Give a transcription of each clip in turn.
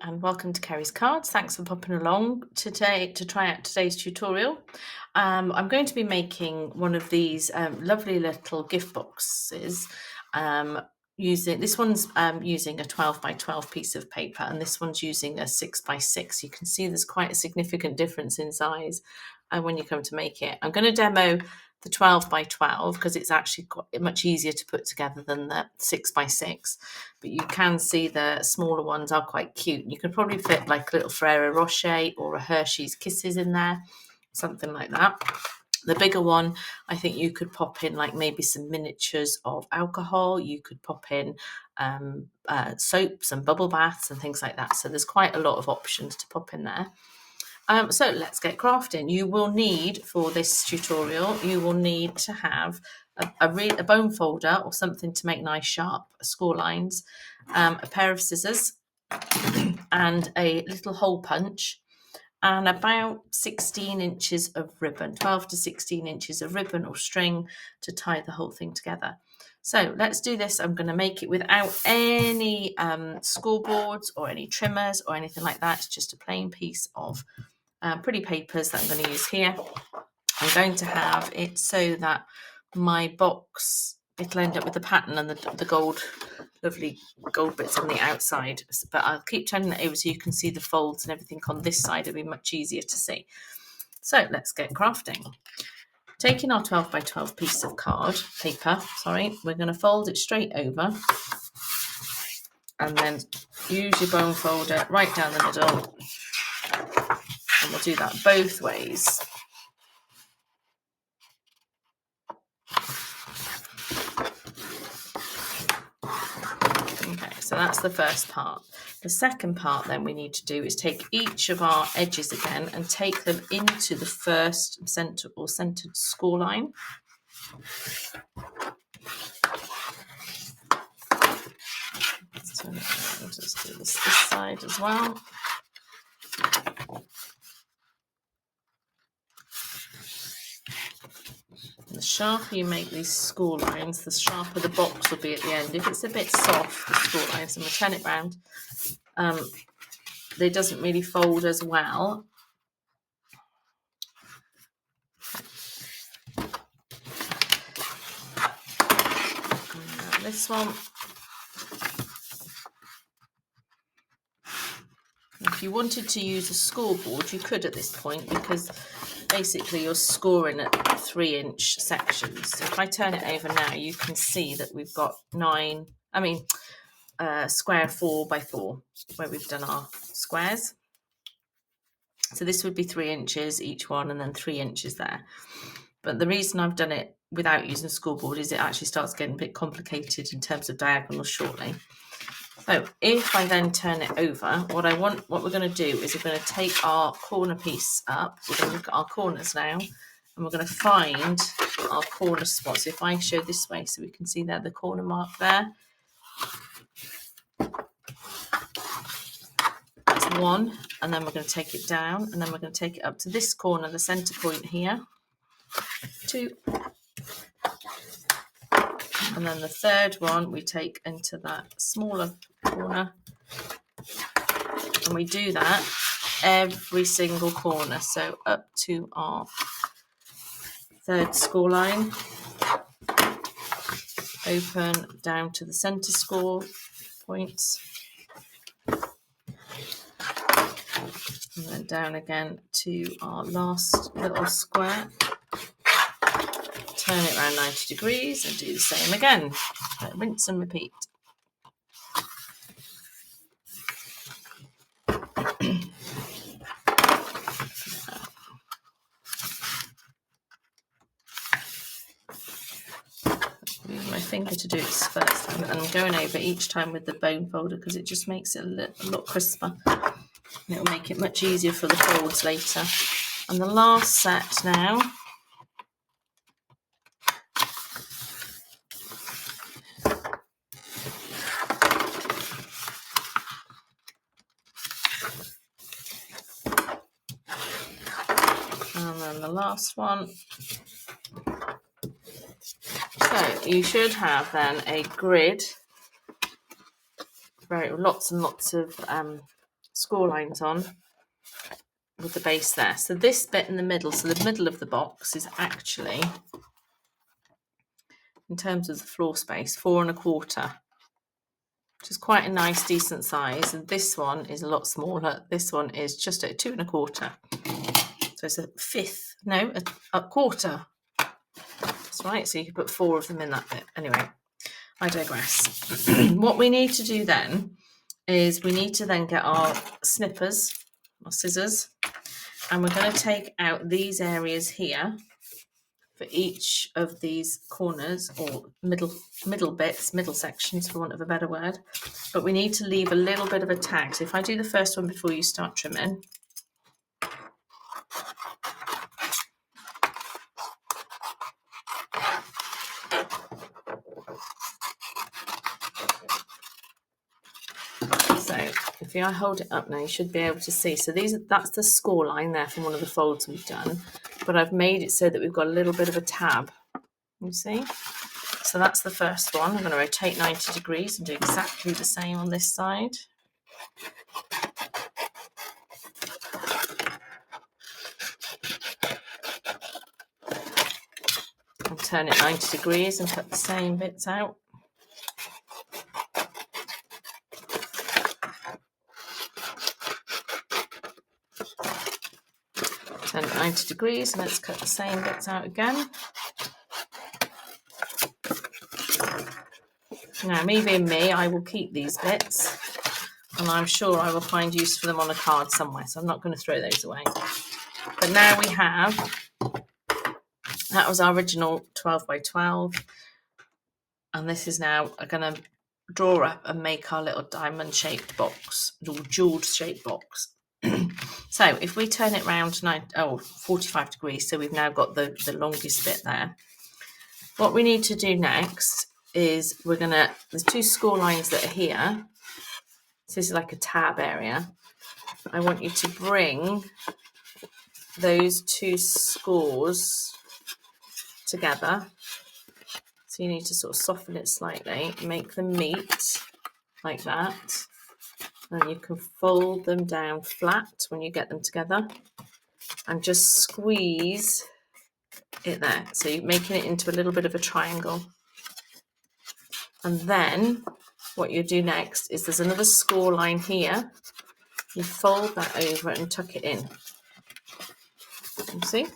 and welcome to Kerry's Cards. Thanks for popping along today to try out today's tutorial. I'm going to be making one of these lovely little gift boxes using a 12 by 12 piece of paper, and this one's using a 6 by 6. You can see there's quite a significant difference in size when you come to make it. I'm going to demo the 12 by 12 because it's actually quite much easier to put together than the 6 by 6, but you can see the smaller ones are quite cute. You could probably fit like a little Ferrero Rocher or a Hershey's Kisses in there, something like that. The bigger one, I think you could pop in like maybe some miniatures of alcohol. You could pop in soaps and bubble baths and things like that. So there's quite a lot of options to pop in there. So let's get crafting. You will need, for this tutorial, you will need to have a bone folder or something to make nice sharp score lines, a pair of scissors and a little hole punch, and about 16 inches of ribbon, 12 to 16 inches of ribbon or string to tie the whole thing together. So let's do this. I'm going to make it without any scoreboards or any trimmers or anything like that. It's just a plain piece of pretty papers that I'm going to use here. I'm going to have it so that my box, it'll end up with the pattern and the lovely gold bits on the outside, but I'll keep turning it over so you can see the folds and everything on this side. It'll be much easier to see. So let's get crafting. Taking our 12 by 12 piece of paper, we're going to fold it straight over and then use your bone folder right down the middle. And we'll do that both ways. Okay, so that's the first part. The second part then we need to do is take each of our edges again and take them into the first center or centered score line. So I'll just do this side as well. The sharper you make these score lines, the sharper the box will be at the end. If it's a bit soft, the score lines, and we'll turn it round, they doesn't really fold as well. This one, if you wanted to use a scoreboard, you could at this point, because basically you're scoring at 3-inch sections. So if I turn it over now, you can see that we've got square 4 by 4 where we've done our squares. So this would be 3 inches each one and then 3 inches there. But the reason I've done it without using a scoreboard is it actually starts getting a bit complicated in terms of diagonals shortly. So if I then turn it over, what we're going to do is we're going to take our corner piece up. We're going to look at our corners now, and we're going to find our corner spots. So if I show this way, so we can see there the corner mark there. That's one, and then we're going to take it down, and then we're going to take it up to this corner, the center point here. 2. And then the third one we take into that smaller corner, and we do that every single corner. So up to our third score line, open down to the center score points, and then down again to our last little square. Turn it around 90 degrees and do the same again. Rinse and repeat. Use my finger to do it first, and I'm going over each time with the bone folder because it just makes it a lot crisper. And it'll make it much easier for the folds later. And the last set now. And then the last one. So you should have then a grid, lots and lots of score lines on with the base there. So this bit in the middle, so the middle of the box is actually, in terms of the floor space, 4 1/4, which is quite a nice decent size. And this one is a lot smaller. This one is just at 2 1/4. So it's a quarter. That's right. So you can put 4 of them in that bit. Anyway, I digress. What we need to do then is we need to then get our snippers, or scissors, and we're going to take out these areas here for each of these corners, or middle bits, middle sections for want of a better word. But we need to leave a little bit of a tag. So if I do the first one before you start trimming. So if I hold it up now, you should be able to see. So that's the score line there from one of the folds we've done. But I've made it so that we've got a little bit of a tab. You see? So that's the first one. I'm going to rotate 90 degrees and do exactly the same on this side. And turn it 90 degrees and cut the same bits out. Turn it 90 degrees and let's cut the same bits out again. Now, me being me, I will keep these bits, and I'm sure I will find use for them on a card somewhere, so I'm not going to throw those away. But now we have, that was our original 12 by 12, and this is now going to draw up and make our little diamond shaped box, little jeweled shaped box. So if we turn it round 45 degrees, so we've now got the longest bit there. What we need to do next is there's 2 score lines that are here. So this is like a tab area. I want you to bring those 2 scores together. So you need to sort of soften it slightly, make them meet like that. And you can fold them down flat when you get them together and just squeeze it there. So you're making it into a little bit of a triangle. And then what you do next is there's another score line here. You fold that over and tuck it in. You see?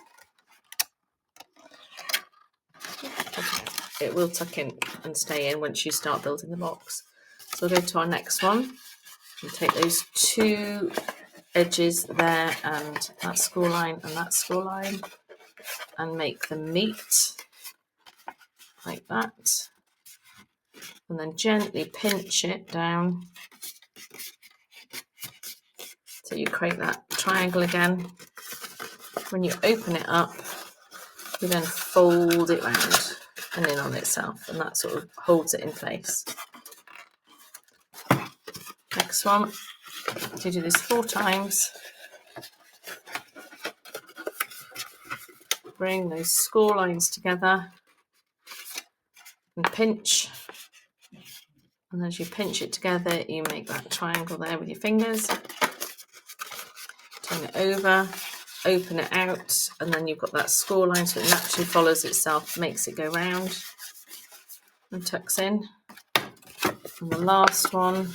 It will tuck in and stay in once you start building the box. So we'll go to our next one. You take those 2 edges there and that score line and that score line and make them meet like that. And then gently pinch it down. So you create that triangle again. When you open it up, you then fold it round and in on itself, and that sort of holds it in place. Next one, you do this 4 times. Bring those score lines together and pinch. And as you pinch it together, you make that triangle there with your fingers. Turn it over, open it out, and then you've got that score line, so it naturally follows itself, makes it go round and tucks in. And the last one,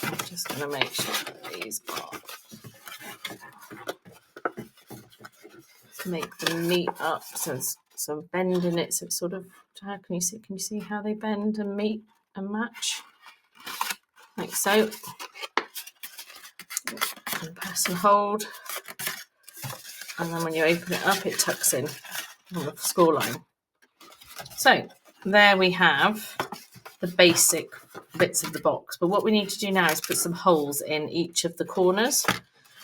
I'm just going to make sure that these are, make them meet up, so there's some bend in it, so it's sort of, can you see how they bend and meet and match? Like so. And press and hold, and then when you open it up, it tucks in on the score line. So there we have the basic bits of the box, but what we need to do now is put some holes in each of the corners.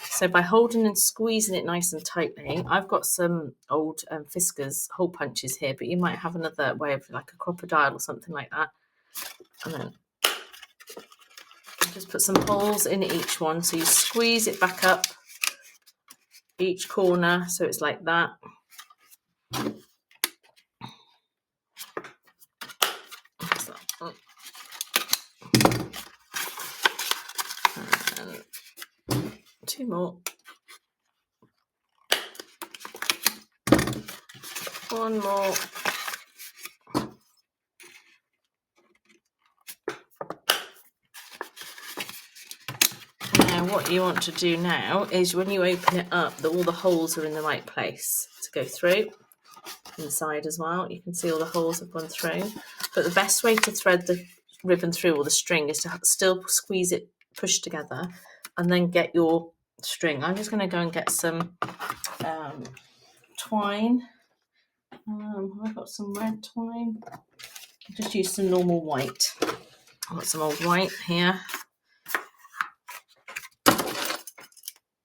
So by holding and squeezing it nice and tightly, I've got some old Fiskars hole punches here, but you might have another way of, like a crocodile or something like that. And then just put some holes in each one, so you squeeze it back up each corner, so it's like that. 2 more. 1 more. Now what you want to do now is when you open it up that all the holes are in the right place to go through. Inside as well, you can see all the holes have gone through, but the best way to thread the ribbon through or the string is to still squeeze it, push together, and then get your string. I'm just going to go and get some twine. I've got some red twine. I'll just use some normal white. I've got some old white here.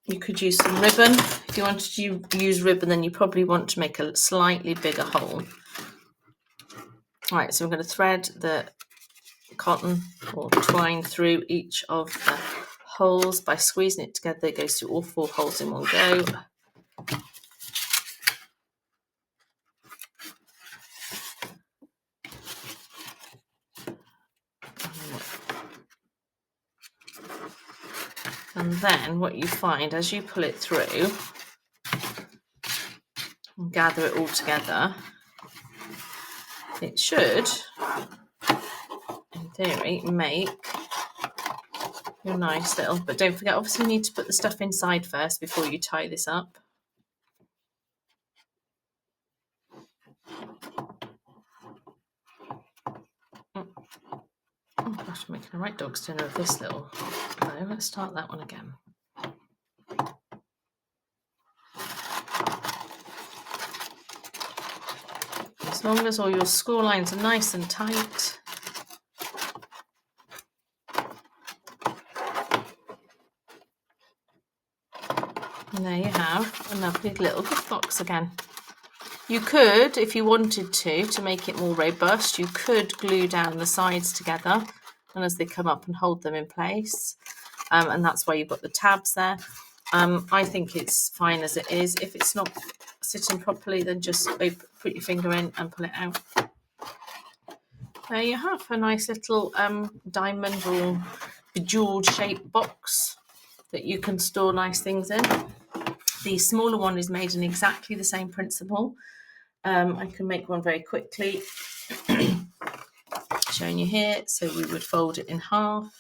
You could use some ribbon. If you wanted to use ribbon, then you probably want to make a slightly bigger hole. All right, so I'm going to thread the cotton or twine through each of the holes by squeezing it together. It goes through all 4 holes in one go. And then what you find as you pull it through and gather it all together, it should, in theory, make your nice little, but don't forget, obviously you need to put the stuff inside first before you tie this up. Oh gosh, I'm making a right dog's dinner of this little bow. Let's start that one again. As long as all your score lines are nice and tight. And there you have a lovely little gift box again. You could, if you wanted to make it more robust, you could glue down the sides together and as they come up and hold them in place. And that's why you've got the tabs there. I think it's fine as it is. If it's not sitting properly, then just put your finger in and pull it out. There you have a nice little diamond or bejeweled shaped box that you can store nice things in. The smaller one is made in exactly the same principle. I can make one very quickly, showing you here. So we would fold it in half.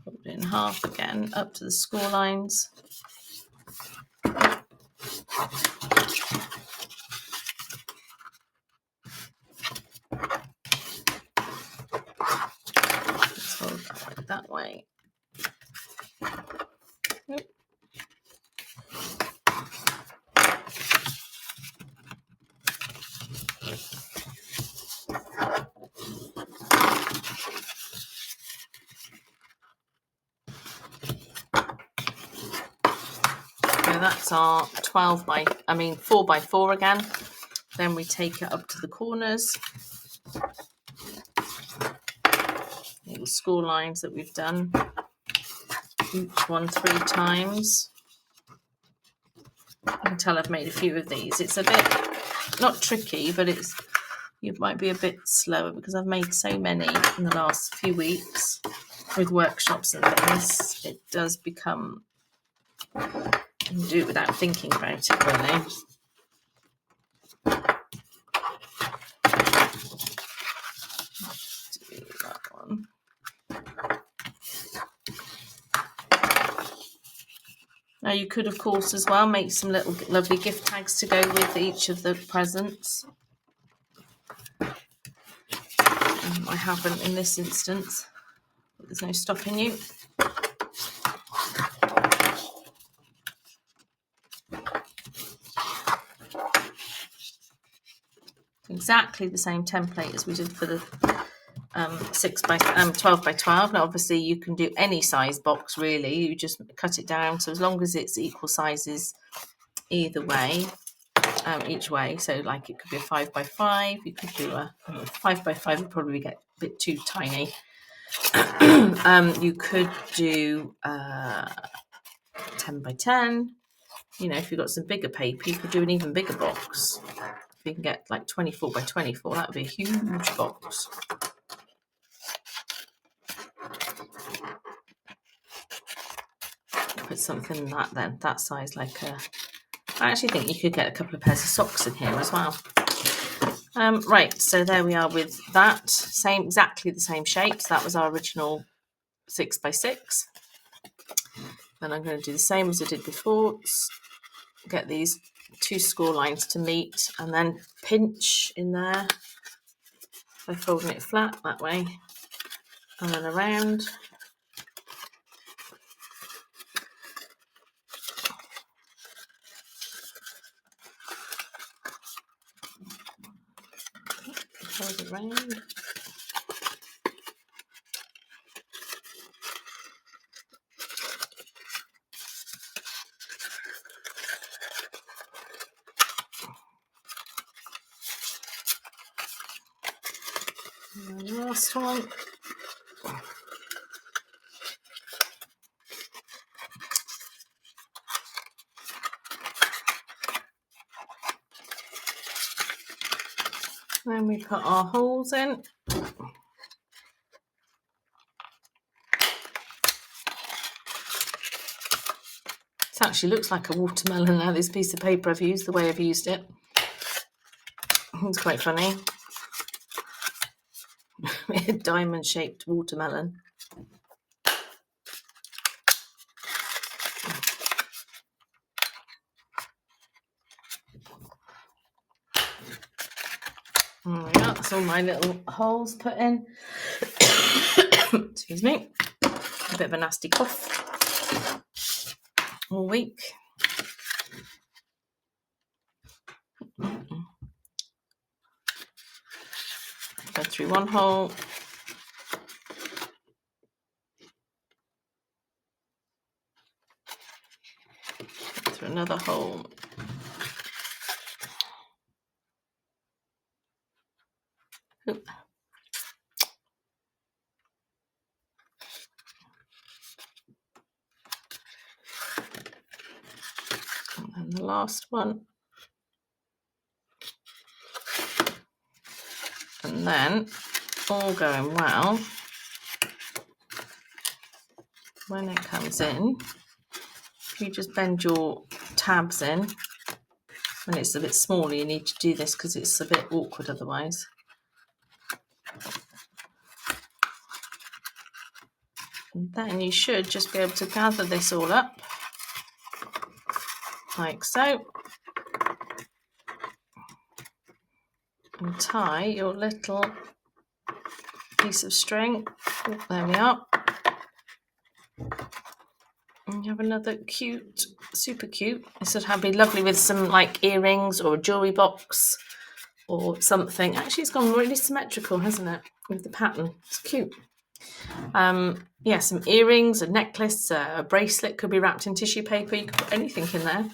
Fold it in half again, up to the score lines. Let's fold that way. Yep. So that's our 4 by 4 again. Then we take it up to the corners. Little score lines that we've done, each one 3 times. You can tell I've made a few of these. It's a bit not tricky, but you might be a bit slower because I've made so many in the last few weeks with workshops and things. It does become, you can do it without thinking about it really. Let's do that one. Now you could, of course, as well make some little lovely gift tags to go with each of the presents. I haven't in this instance, but there's no stopping you. Exactly the same template as we did for the 12 by 12. Now obviously you can do any size box really, you just cut it down, so as long as it's equal sizes either way, each way, so like it could be a 5 by 5, you could do a 5 by 5 would probably get a bit too tiny. You could do 10 by 10, you know, if you've got some bigger paper you could do an even bigger box. If you can get like 24 by 24, that would be a huge box. put something in that then, that size, like a... I actually think you could get a couple of pairs of socks in here as well. Right, so there we are with that. Exactly the same shape. So that was our original 6x6. Then I'm going to do the same as I did before. Get these 2 score lines to meet and then pinch in there by folding it flat that way and then around. Fold it round. And the last one. Then we put our holes in. This actually looks like a watermelon now, this piece of paper I've used, the way I've used it. It's quite funny. A diamond-shaped watermelon. There we go, that's all my little holes put in. Excuse me, a bit of a nasty cough all week. Go through one hole. Through another hole. Oop. And then the last one. And then, all going well, when it comes in, if you just bend your tabs in, when it's a bit smaller, you need to do this because it's a bit awkward otherwise. And then you should just be able to gather this all up, like so, and tie your little piece of string. Oh, there we are. And you have another cute, super cute. This would be lovely with some like earrings or a jewellery box or something. Actually, it's gone really symmetrical, hasn't it, with the pattern? It's cute. Yeah, some earrings, a necklace, a bracelet could be wrapped in tissue paper. You could put anything in there.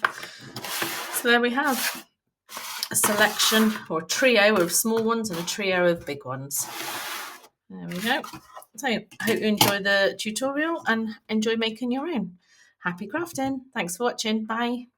So there we have a selection or a trio of small ones and a trio of big ones. There we go. So I hope you enjoy the tutorial and enjoy making your own. Happy crafting. Thanks for watching. Bye.